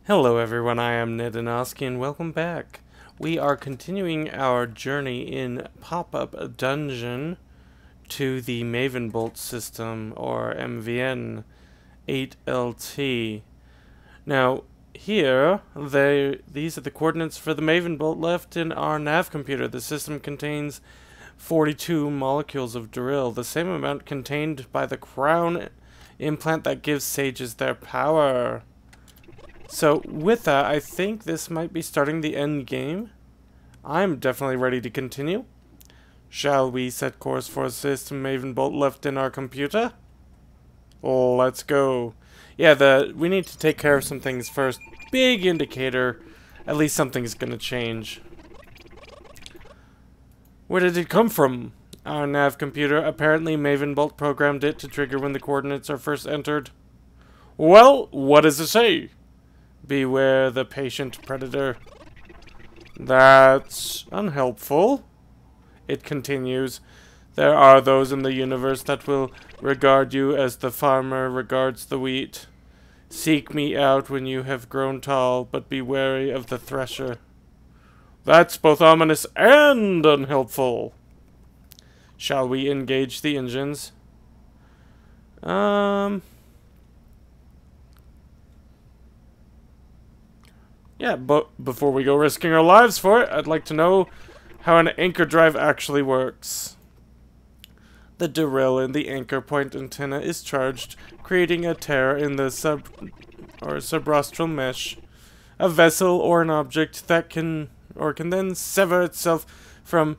Hello everyone, I am Ndonosci and welcome back. We are continuing our journey in Popup Dungeon to the Maven Bolt system, or MVN 8LT. Now, here, these are the coordinates for the Maven Bolt left in our nav computer. The system contains 42 molecules of drill, the same amount contained by the crown implant that gives sages their power. So, with that, I think this might be starting the end game. I'm definitely ready to continue. Shall we set course for a system Maven Bolt left in our computer? Let's go. Yeah, we need to take care of some things first. Big indicator. At least something's gonna change. Where did it come from? Our nav computer. Apparently Maven Bolt programmed it to trigger when the coordinates are first entered. Well, what does it say? Beware the patient predator. That's unhelpful. It continues. There are those in the universe that will regard you as the farmer regards the wheat. Seek me out when you have grown tall, but be wary of the thresher. That's both ominous and unhelpful. Shall we engage the engines? Yeah, but before we go risking our lives for it, I'd like to know how an anchor drive actually works. The derail in the anchor point antenna is charged, creating a tear in the subrostral mesh. A vessel or an object that can then sever itself from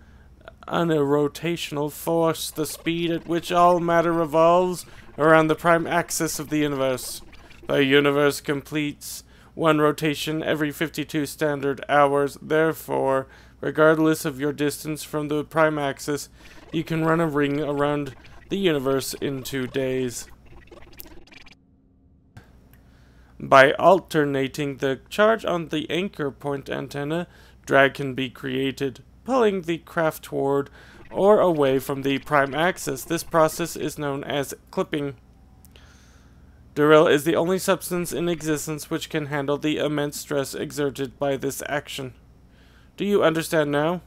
a rotational force, the speed at which all matter revolves around the prime axis of the universe. The universe completes one rotation every 52 standard hours. Therefore, regardless of your distance from the prime axis, you can run a ring around the universe in 2 days. By alternating the charge on the anchor point antenna, drag can be created, pulling the craft toward or away from the prime axis. This process is known as clipping. Derail is the only substance in existence which can handle the immense stress exerted by this action. Do you understand now?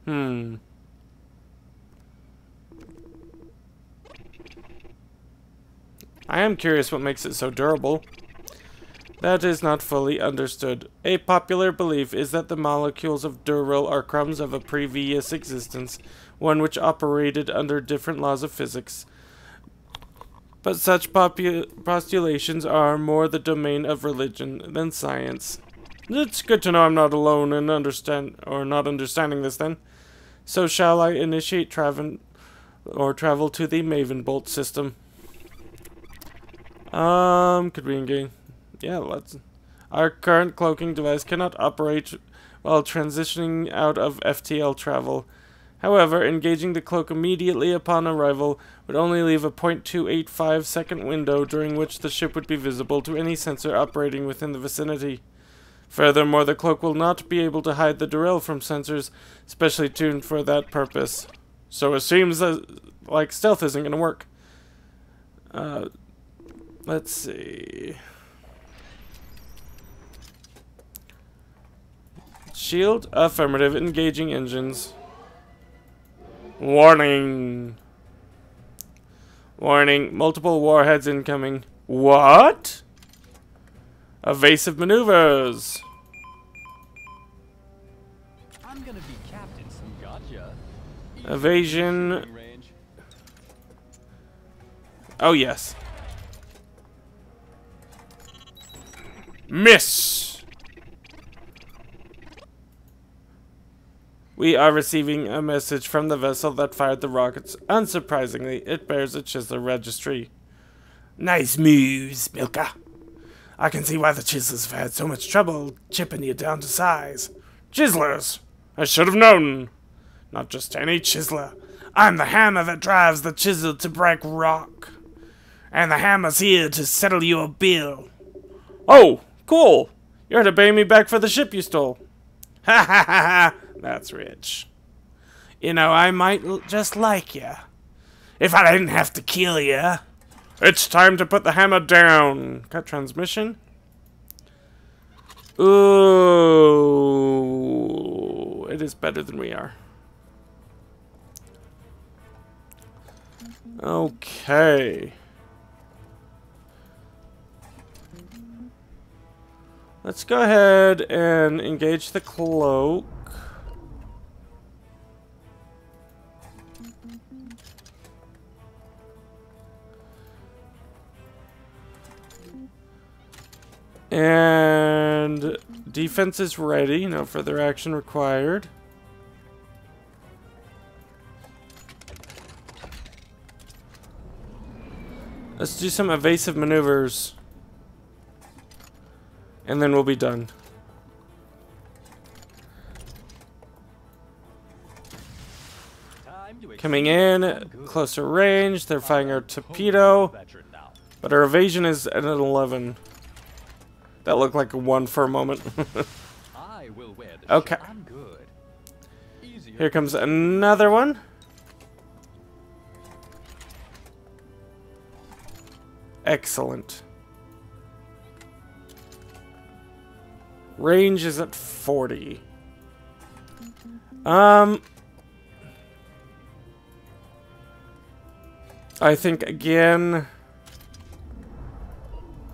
I am curious what makes it so durable. That is not fully understood. A popular belief is that the molecules of Derail are crumbs of a previous existence, one which operated under different laws of physics. But such postulations are more the domain of religion than science. It's good to know I'm not alone in not understanding this then. So shall I initiate travel to the Maven Bolt system? Could we engage? Yeah, let's. Our current cloaking device cannot operate while transitioning out of FTL travel. However, engaging the cloak immediately upon arrival would only leave a 0.285 second window during which the ship would be visible to any sensor operating within the vicinity. Furthermore, the cloak will not be able to hide the derail from sensors specially tuned for that purpose. So it seems like stealth isn't going to work. Let's see. Shield, affirmative, engaging engines. Warning. Warning, multiple warheads incoming. What? Evasive maneuvers. I'm gonna be Captain some gotcha. Evasion. Oh, yes. Miss. We are receiving a message from the vessel that fired the rockets. Unsurprisingly, it bears a Chisler registry. Nice moves, Milka. I can see why the Chislers have had so much trouble chipping you down to size. Chislers! I should have known. Not just any Chisler. I'm the hammer that drives the chisel to break rock. And the hammer's here to settle your bill. Oh, cool. You're to pay me back for the ship you stole. Ha ha ha ha. That's rich. You know, I might just like you. If I didn't have to kill you. It's time to put the hammer down. Cut transmission. Ooh, it is better than we are. Okay. Let's go ahead and engage the cloak. And defense is ready. No further action required. Let's do some evasive maneuvers. And then we'll be done. Coming in, closer range. They're firing our torpedo. But our evasion is at an 11. That looked like a 1 for a moment. Okay. Here comes another one. Excellent. Range is at 40. I think again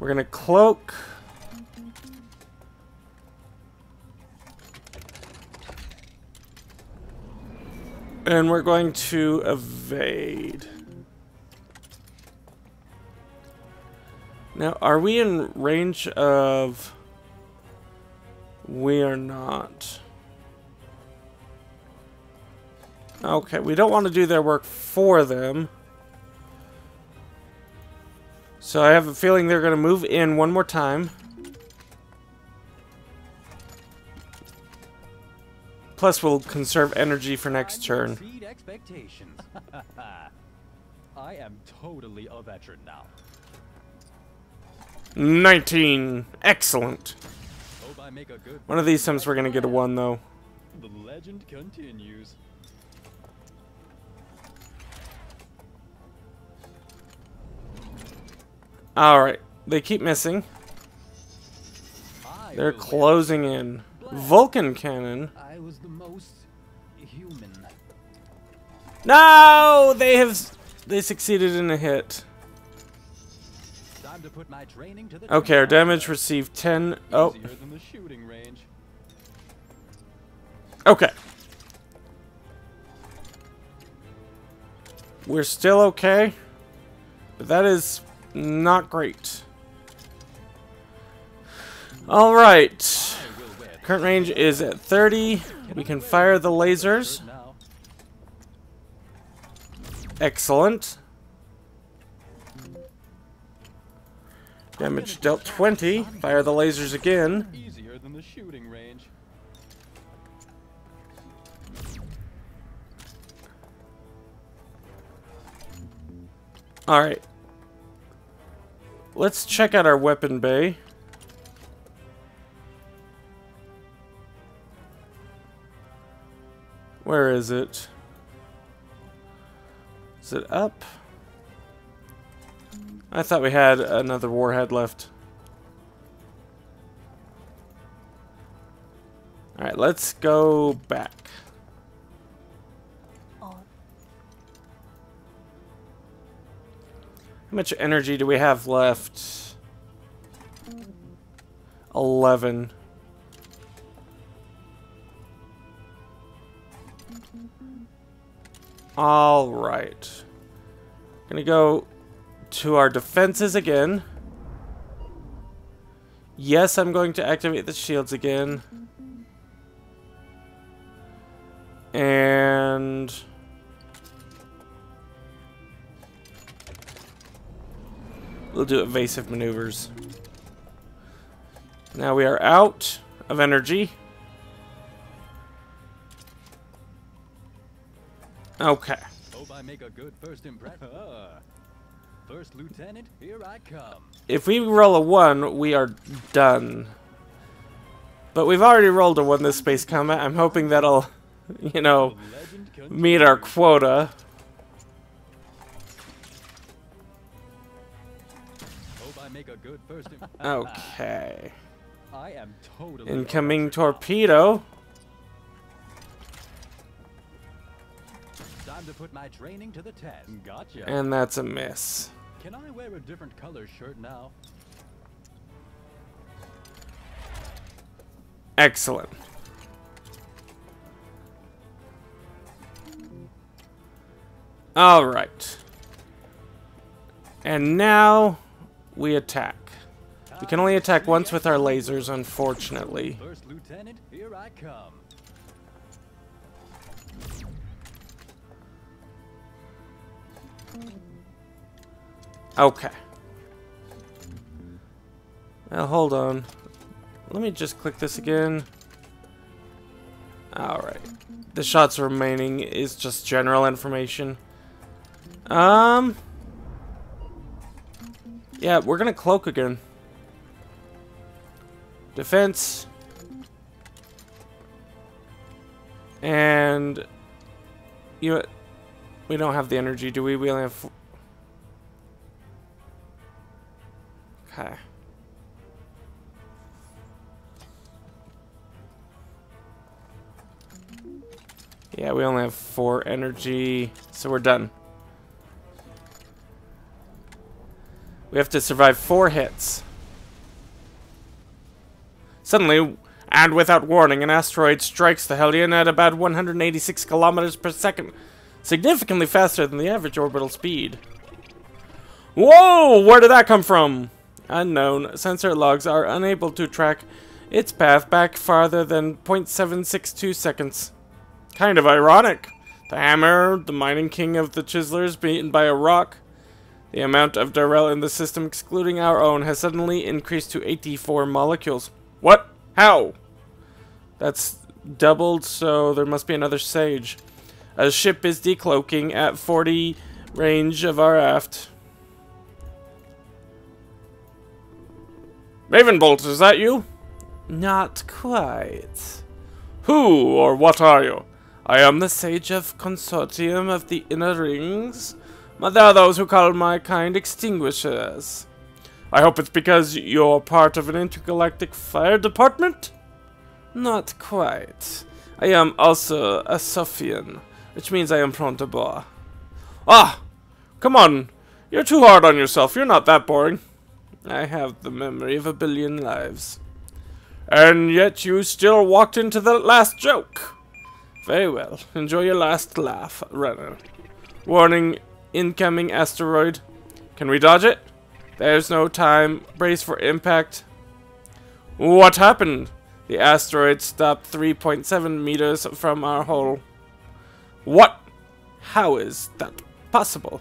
we're gonna cloak. And we're going to evade. Now, are we in range of... We are not. Okay, we don't want to do their work for them. So I have a feeling they're going to move in one more time. Plus, we'll conserve energy for next turn. I am totally a veteran now. 19. Excellent. Hope I make a good One of these times we're gonna get a 1 though. The legend continues. Alright. They keep missing. They're closing in. Vulcan cannon. I was the most human. No! They succeeded in a hit. Time to put my training to the Okay, our damage received 10. Oh. Easier than the shooting range. Okay. We're still okay. But that is not great. Alright. Current range is at 30. We can fire the lasers. Excellent. Damage dealt 20. Fire the lasers again. Easier than the shooting range. Alright. Let's check out our weapon bay. Where is it? Is it up? I thought we had another warhead left. Alright, let's go back. How much energy do we have left? 11. Alright. Gonna go to our defenses again. Yes, I'm going to activate the shields again. And... we'll do evasive maneuvers. Now we are out of energy. Okay. Hope I make a good first impression. First lieutenant, here I come. If we roll a 1, we are done. But we've already rolled a 1 this space combat. I'm hoping that'll, you know, meet our quota. Good first Okay. I am totally Incoming torpedo. Time to put my training to the test. Gotcha. And that's a miss. Can I wear a different color shirt now? Excellent. All right. And now we attack. We can only attack once with our lasers, unfortunately. First Lieutenant, here I come. Okay. Well, hold on. Let me just click this again. Alright. The shots remaining is just general information. Yeah, we're gonna cloak again. Defense. And... you know what? We don't have the energy, do we? We only have... Okay. Yeah, we only have 4 energy, so we're done. We have to survive 4 hits. Suddenly, and without warning, an asteroid strikes the Hellion at about 186 kilometers per second, significantly faster than the average orbital speed. Whoa! Where did that come from? Unknown. Sensor logs are unable to track its path back farther than 0.762 seconds. Kind of ironic. The hammer, the mining king of the chiselers, beaten by a rock. The amount of Darrell in the system, excluding our own, has suddenly increased to 84 molecules. What? How? That's doubled, so there must be another sage. A ship is decloaking at 40 range of our aft. Ravenbolt, is that you? Not quite. Who or what are you? I am the Sage of Consortium of the Inner Rings, but there are those who call my kind extinguishers. I hope it's because you're part of an intergalactic fire department? Not quite. I am also a Sophian, which means I am prone to bore. Ah! Come on! You're too hard on yourself. You're not that boring. I have the memory of 1 billion lives. And yet you still walked into the last joke. Very well. Enjoy your last laugh, runner. Warning, incoming asteroid. Can we dodge it? There's no time. Brace for impact. What happened? The asteroid stopped 3.7 meters from our hull. What? How is that possible?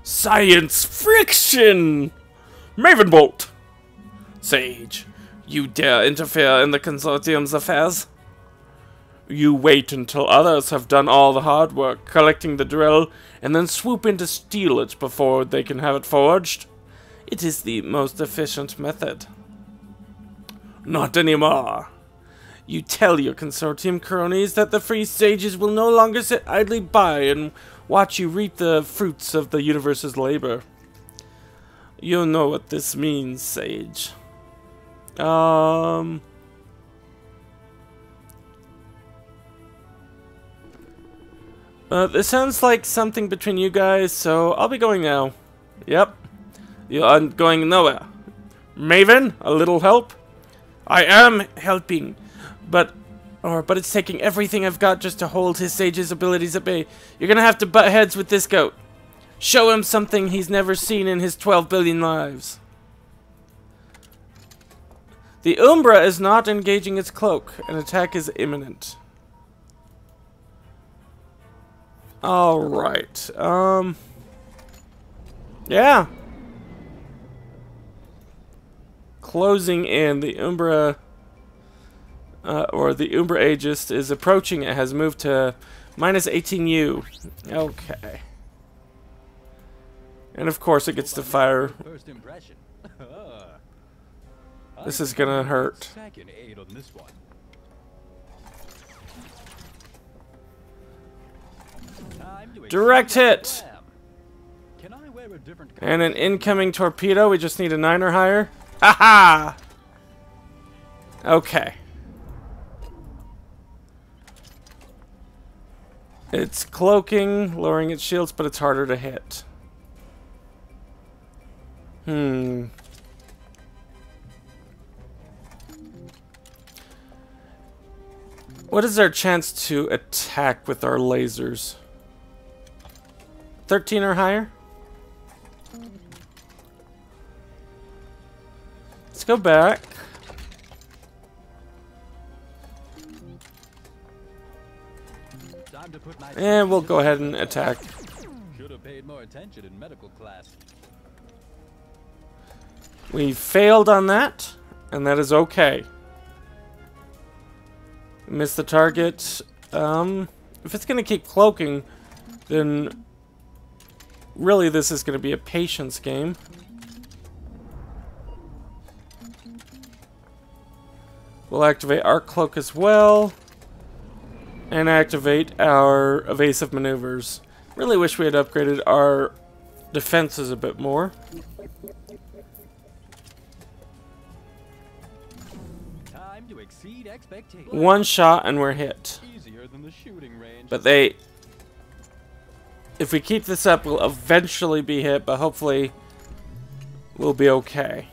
Science friction! Ravenbolt! Sage, you dare interfere in the consortium's affairs? You wait until others have done all the hard work, collecting the drill, and then swoop in to steal it before they can have it forged. It is the most efficient method. Not anymore. You tell your consortium cronies that the free sages will no longer sit idly by and watch you reap the fruits of the universe's labor. You know what this means, Sage. This sounds like something between you guys, so I'll be going now. Yep. You aren't going nowhere. Maven, a little help? I am helping, but it's taking everything I've got just to hold his sage's abilities at bay. You're gonna have to butt heads with this goat. Show him something he's never seen in his 12 billion lives. The Umbra is not engaging its cloak. An attack is imminent. Alright, yeah. Closing in, the Umbra, or the Umbra Aegis is approaching. It has moved to minus 18U. Okay. And of course it gets to fire. First impression. This is gonna hurt. Second aid on this one. Direct hit! Can I wear wear a different And an incoming torpedo. We just need a 9 or higher. Haha! Okay. It's cloaking, lowering its shields, but it's harder to hit. What is our chance to attack with our lasers? 13 or higher? Let's go back. Time to put my And we'll go ahead and attack. Should have paid more attention in medical class. We failed on that, and that is okay. Missed the target. If it's going to keep cloaking, then really this is going to be a patience game. We'll activate our cloak as well. And activate our evasive maneuvers. Really wish we had upgraded our defenses a bit more. Time to exceed expectations. One shot and we're hit. Easier than the shooting range. But if we keep this up, we'll eventually be hit, but hopefully we'll be okay.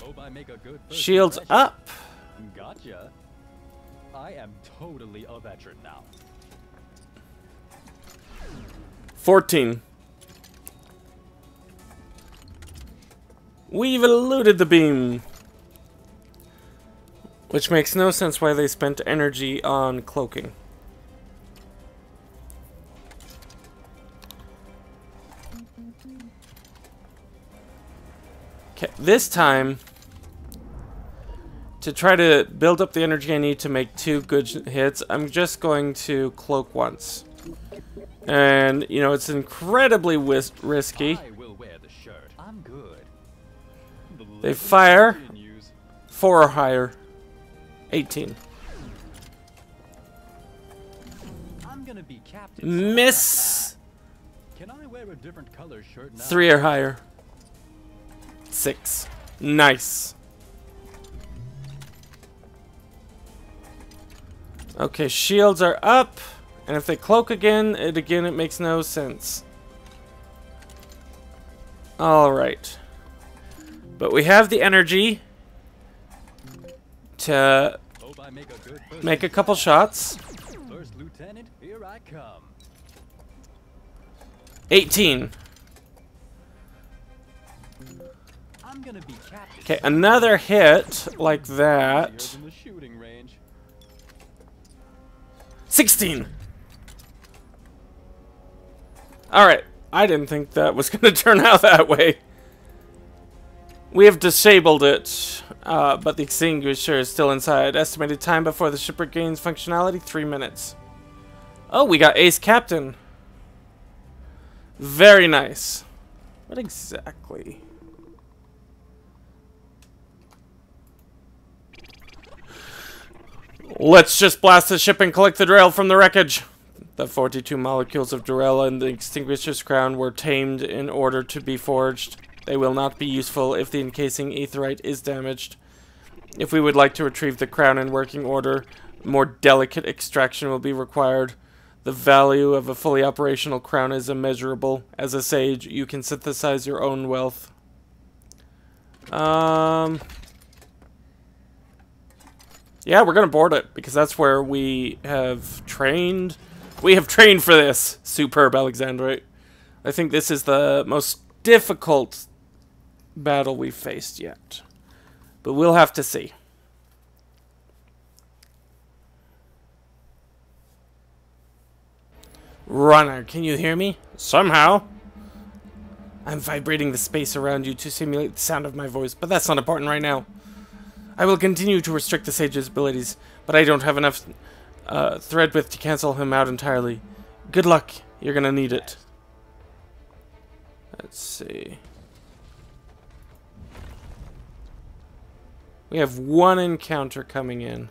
Hope I make a good first Shields impression. up. Gotcha. I am totally a veteran now. 14. We've eluded the beam. Which makes no sense why they spent energy on cloaking. Okay, this time, to try to build up the energy I need to make 2 good hits, I'm just going to cloak once. And, you know, it's incredibly risky. I will wear the shirt. I'm good. The They legend fire. continues. 4 or higher. 18. I'm gonna be captain. Miss. Can I wear a different color shirt now? 3 or higher. 6. Nice. Okay, shields are up. And if they cloak again, it makes no sense. Alright. But we have the energy to Hope I make a good first make a couple shots. First lieutenant, here I come. 18. I'm gonna be captain. Okay, another hit like Easier that. than the shooting range. 16. Alright, I didn't think that was going to turn out that way. We have disabled it, but the extinguisher is still inside. Estimated time before the ship regains functionality, 3 minutes. Oh, we got Ace Captain. Very nice. What exactly? Let's just blast the ship and collect the Durell from the wreckage. The 42 molecules of Durell and the extinguisher's crown were tamed in order to be forged. They will not be useful if the encasing aetherite is damaged. If we would like to retrieve the crown in working order, more delicate extraction will be required. The value of a fully operational crown is immeasurable. As a sage, you can synthesize your own wealth. Yeah, we're gonna board it, because that's where we have trained. We have trained for this. Superb, Alexandrite. I think this is the most difficult battle we've faced yet. But we'll have to see. Runner, can you hear me? Somehow. I'm vibrating the space around you to simulate the sound of my voice, but that's not important right now. I will continue to restrict the sage's abilities, but I don't have enough thread width to cancel him out entirely. Good luck. You're gonna need it. Let's see. We have 1 encounter coming in.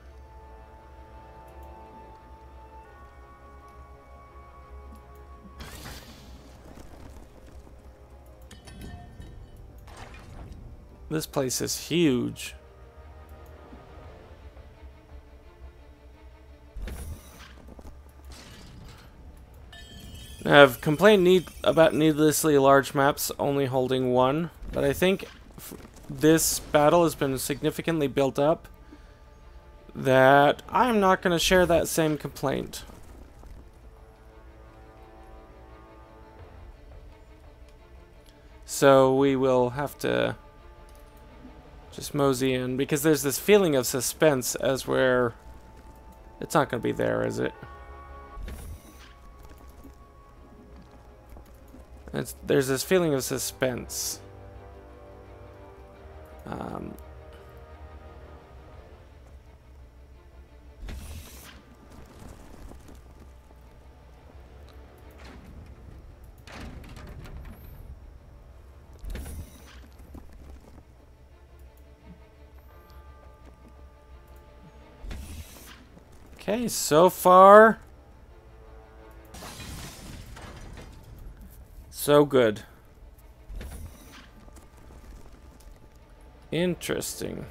This place is huge. I've complained about needlessly large maps only holding one, but I think this battle has been significantly built up that I'm not going to share that same complaint. So we will have to just mosey in, because there's this feeling of suspense as where it's not going to be there, is it? There's this feeling of suspense. Okay, so far, so good. Interesting.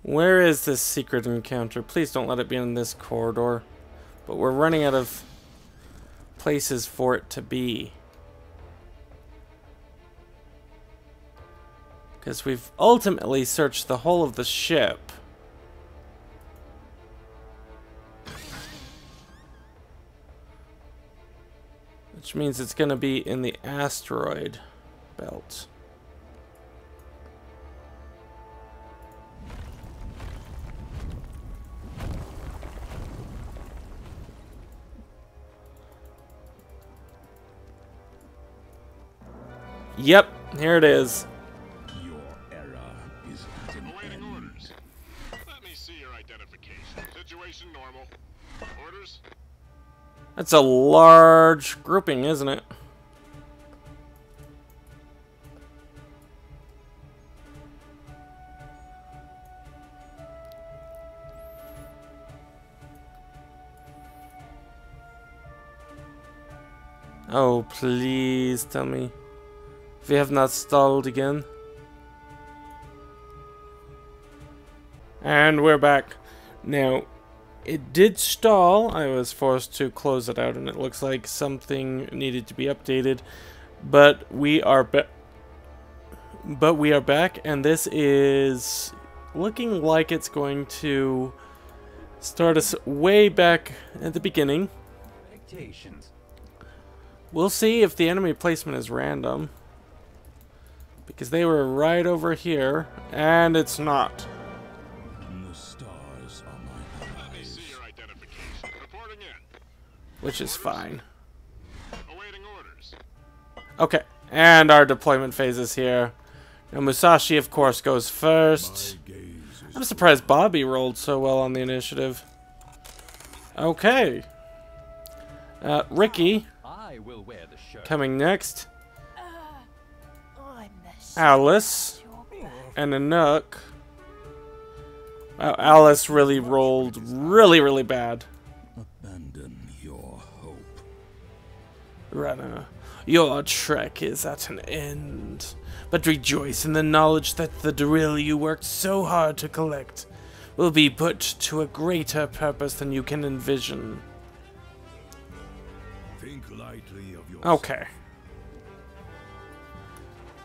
Where is this secret encounter? Please don't let it be in this corridor. But we're running out of places for it to be. Because we've ultimately searched the whole of the ship. Which means it's going to be in the asteroid belt. Yep, here it is. Your error is at an Awaiting end. orders. Let me see your identification. Situation normal. Orders? That's a large grouping, isn't it? Oh, please tell me we have not stalled again. And we're back. Now, it did stall. I was forced to close it out, and it looks like something needed to be updated. But we are back, and this is looking like it's going to start us way back at the beginning. Expectations. We'll see if the enemy placement is random, because they were right over here, and it's not. The stars are my Let me see eyes. your identification. Reporting in. Which is fine. Awaiting orders. Okay, and our deployment phase is here. Now Musashi, of course, goes first. My gaze is I'm surprised Bobby rolled so well on the initiative. Okay. Ricky, I will wear the shirt. coming next. I'm the Alice. And a Nook. Wow, Alice really rolled really bad. abandon your hope. Rana, your trek is at an end. But rejoice in the knowledge that the drill you worked so hard to collect will be put to a greater purpose than you can envision. Think lightly of your Okay.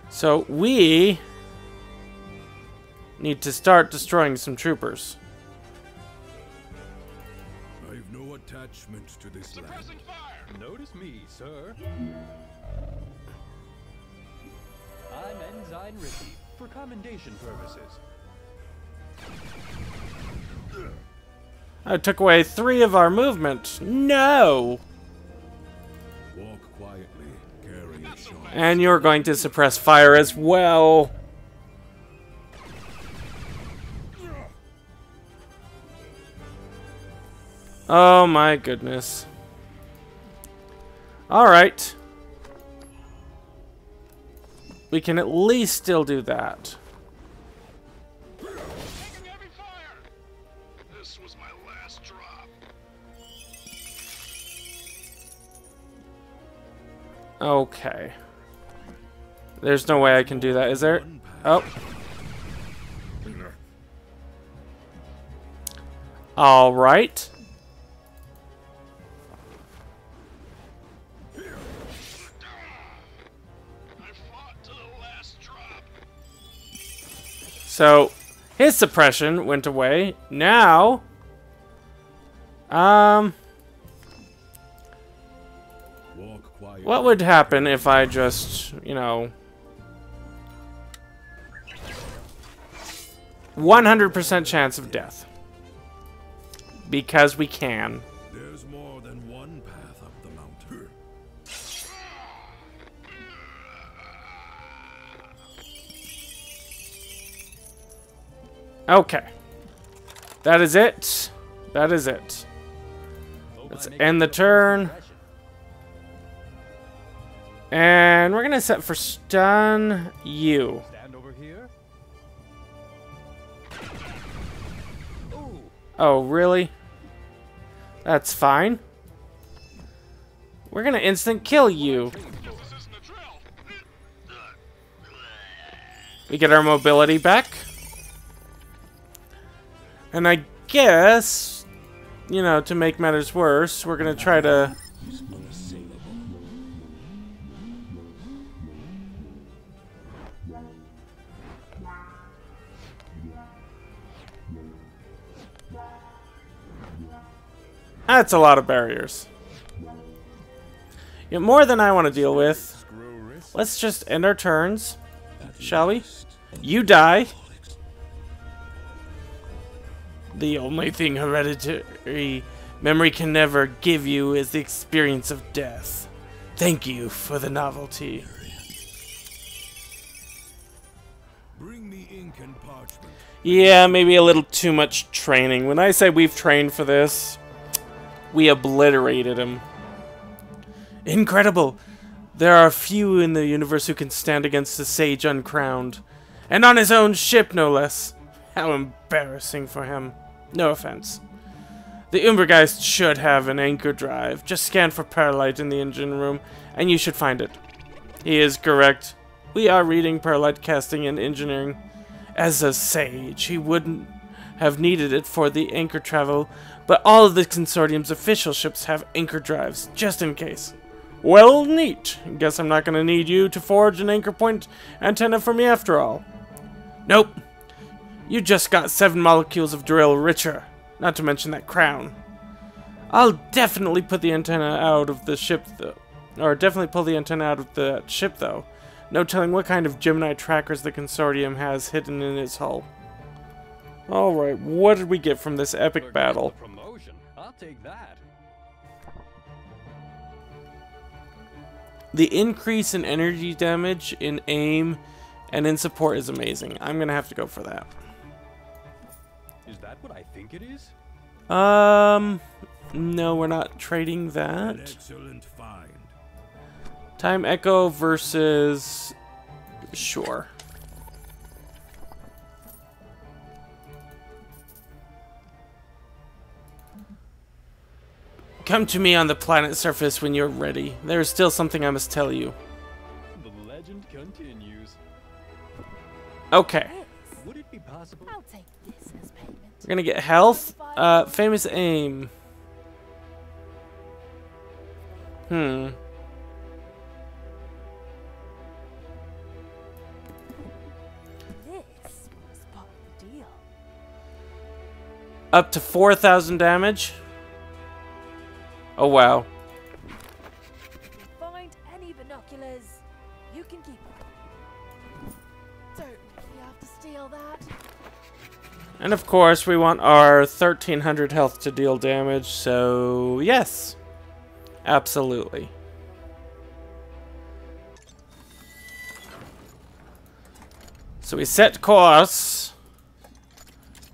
So we need to start destroying some troopers. I've no attachment to this land. Suppressing fire. Notice me, sir. I'm Ensign Ricky, for commendation purposes. I took away 3 of our movement. No! Walk quietly, carry a shot. And you're going to suppress fire as well. Oh my goodness. Alright. we can at least still do that. Taking heavy fire. This was my last drop. Okay. There's no way I can do that, is there? Oh. Alright. I fought to the last drop. So, his suppression went away. Now, Walk quietly. what would happen if I just, you know, 100% chance of death? Because we can. There's more than one path up the mountain. Okay. That is it. That is it. Hope Let's I make end a the good turn. impression. And we're gonna set for stun you. Stand over here. Ooh. Oh, really? That's fine. We're gonna instant kill you. This isn't a drill. We get our mobility back. And I guess, you know, to make matters worse, we're gonna try to... Unassailable. That's a lot of barriers. Yeah, more than I want to deal with. Let's just end our turns, shall we? You die. The only thing hereditary memory can never give you is the experience of death. Thank you for the novelty. Bring me ink and parchment. Yeah, maybe a little too much training. When I say we've trained for this, we obliterated him. Incredible! There are few in the universe who can stand against the sage uncrowned. And on his own ship, no less. How embarrassing for him. No offense. The Umbergeist should have an anchor drive. Just scan for Perlite in the engine room, and you should find it. He is correct. We are reading Perlite casting and engineering. As a sage, he wouldn't have needed it for the anchor travel, but all of the consortium's official ships have anchor drives, just in case. Well, neat. Guess I'm not going to need you to forge an anchor point antenna for me after all. Nope. You just got 7 molecules of drill richer, not to mention that crown. I'll definitely put the antenna out of the ship, though. Or definitely pull the antenna out of the ship, though. No telling what kind of Gemini trackers the consortium has hidden in its hull. Alright, what did we get from this epic Forget battle? the promotion. I'll take that. The increase in energy damage, in aim, and in support is amazing. I'm gonna have to go for that. Is that what I think it is? No, we're not trading An that. excellent find. Time Echo versus... Sure. Come to me on the planet surface when you're ready. There is still something I must tell you. The legend continues. Okay. Would it be possible? I'll take this as payment. We're gonna get health. Famous aim. This was part of the deal. Up to 4,000 damage. Oh, wow. If you find any binoculars, you can keep them. Don't really have to steal that. And of course, we want our 1,300 health to deal damage, so yes. Absolutely. So we set course.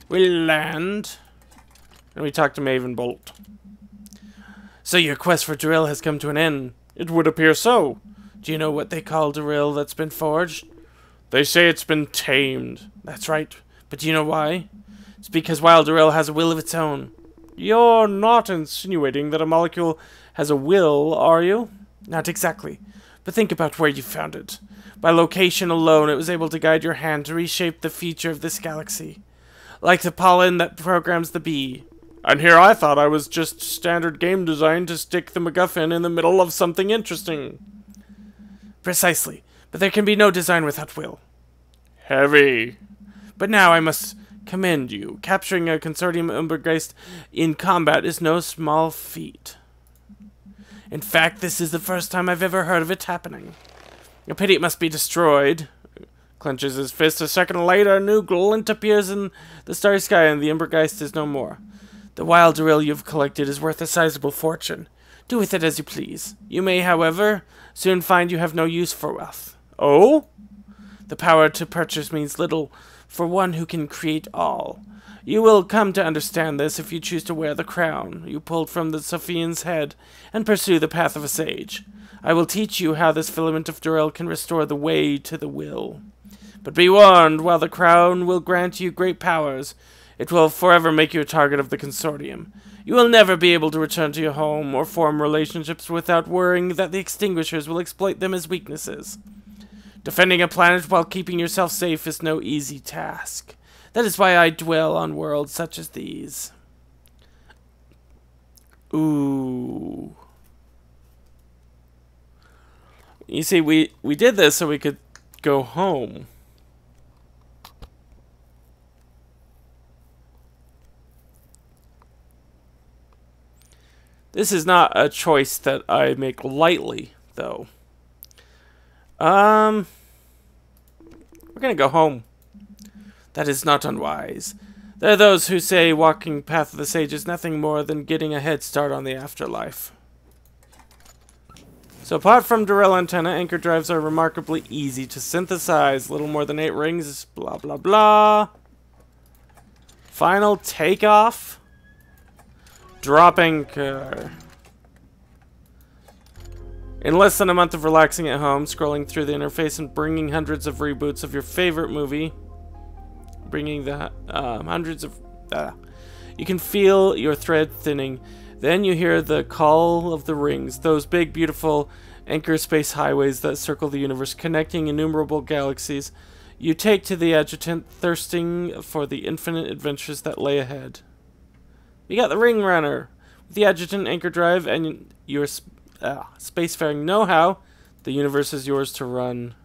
We land. And we talk to Maven Bolt. So your quest for drill has come to an end. It would appear so. Do you know what they call Drill that's been forged? They say it's been tamed. That's right. But do you know why? It's because Wild Drill has a will of its own. You're not insinuating that a molecule has a will, are you? Not exactly. But think about where you found it. By location alone, it was able to guide your hand to reshape the future of this galaxy. Like the pollen that programs the bee. And here I thought I was just standard game design to stick the MacGuffin in the middle of something interesting. Precisely. But there can be no design without will. Heavy. But now I must commend you. Capturing a consortium Umbergeist in combat is no small feat. In fact, this is the first time I've ever heard of it happening. A pity it must be destroyed. Clenches his fist. A second later, a new glint appears in the starry sky, and the Umbergeist is no more. The wild drill you've collected is worth a sizable fortune. Do with it as you please. You may, however, soon find you have no use for wealth. Oh? The power to purchase means little for one who can create all. You will come to understand this if you choose to wear the crown you pulled from the Sophian's head and pursue the path of a sage. I will teach you how this filament of Durel can restore the way to the will. But be warned, while the crown will grant you great powers, it will forever make you a target of the consortium. You will never be able to return to your home or form relationships without worrying that the extinguishers will exploit them as weaknesses. Defending a planet while keeping yourself safe is no easy task. That is why I dwell on worlds such as these. Ooh. You see, we did this so we could go home. This is not a choice that I make lightly, though. We're gonna go home. That is not unwise. There are those who say walking Path of the Sage is nothing more than getting a head start on the afterlife. So apart from Durell antenna, anchor drives are remarkably easy to synthesize. Little more than 8 rings, blah blah blah. Final takeoff. Drop anchor. In less than a month of relaxing at home, scrolling through the interface and bringing hundreds of reboots of your favorite movie, bringing the hundreds of... you can feel your thread thinning. Then you hear the call of the rings, those big, beautiful anchor space highways that circle the universe, connecting innumerable galaxies. You take to the adjutant, thirsting for the infinite adventures that lay ahead. You got the Ring Runner. With the adjutant anchor drive and your spacefaring know-how, the universe is yours to run.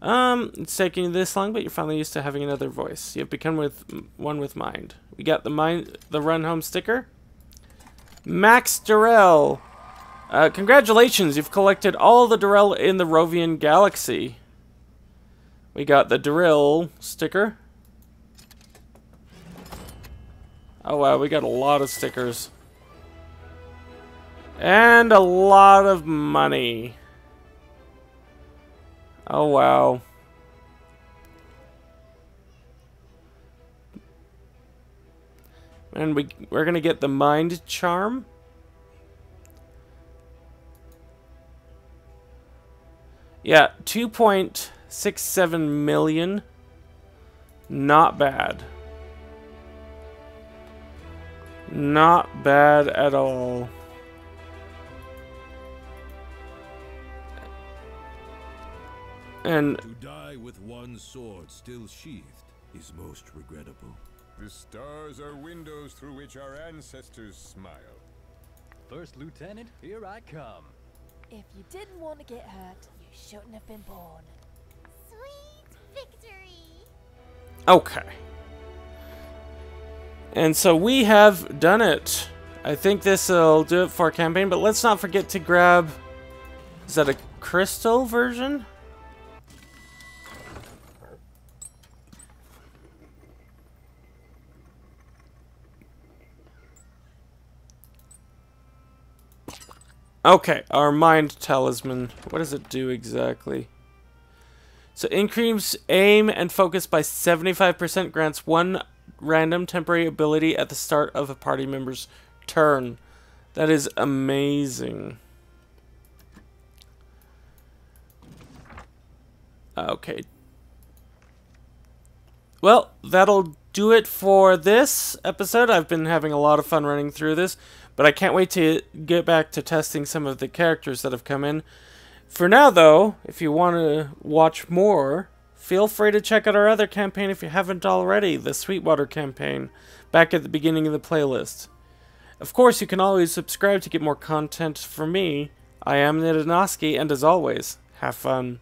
It's taking you this long, but you're finally used to having another voice. You've become one with mind. We got the Run Home sticker. Max Durell. Congratulations, you've collected all the Durell in the Rovian Galaxy. We got the Durell sticker. Oh wow, we got a lot of stickers. And a lot of money. Oh wow. And we're gonna get the Mind Charm. Yeah, 2.67 million. Not bad. Not bad at all. And To die with one sword still sheathed is most regrettable. The stars are windows through which our ancestors smile. First Lieutenant, here I come. If you didn't want to get hurt, you shouldn't have been born. Sweet victory! okay. And so we have done it. I think this will do it for our campaign, but let's not forget to grab... Is that a crystal version? Okay, our mind talisman. What does it do exactly? So increase aim and focus by 75%, grants one random temporary ability at the start of a party member's turn. That is amazing. Okay. Well, that'll do it for this episode. I've been having a lot of fun running through this, but I can't wait to get back to testing some of the characters that have come in. For now, though, if you want to watch more, feel free to check out our other campaign if you haven't already, the Sweetwater campaign, back at the beginning of the playlist. Of course, you can always subscribe to get more content from me. I am Ndonosci, and as always, have fun.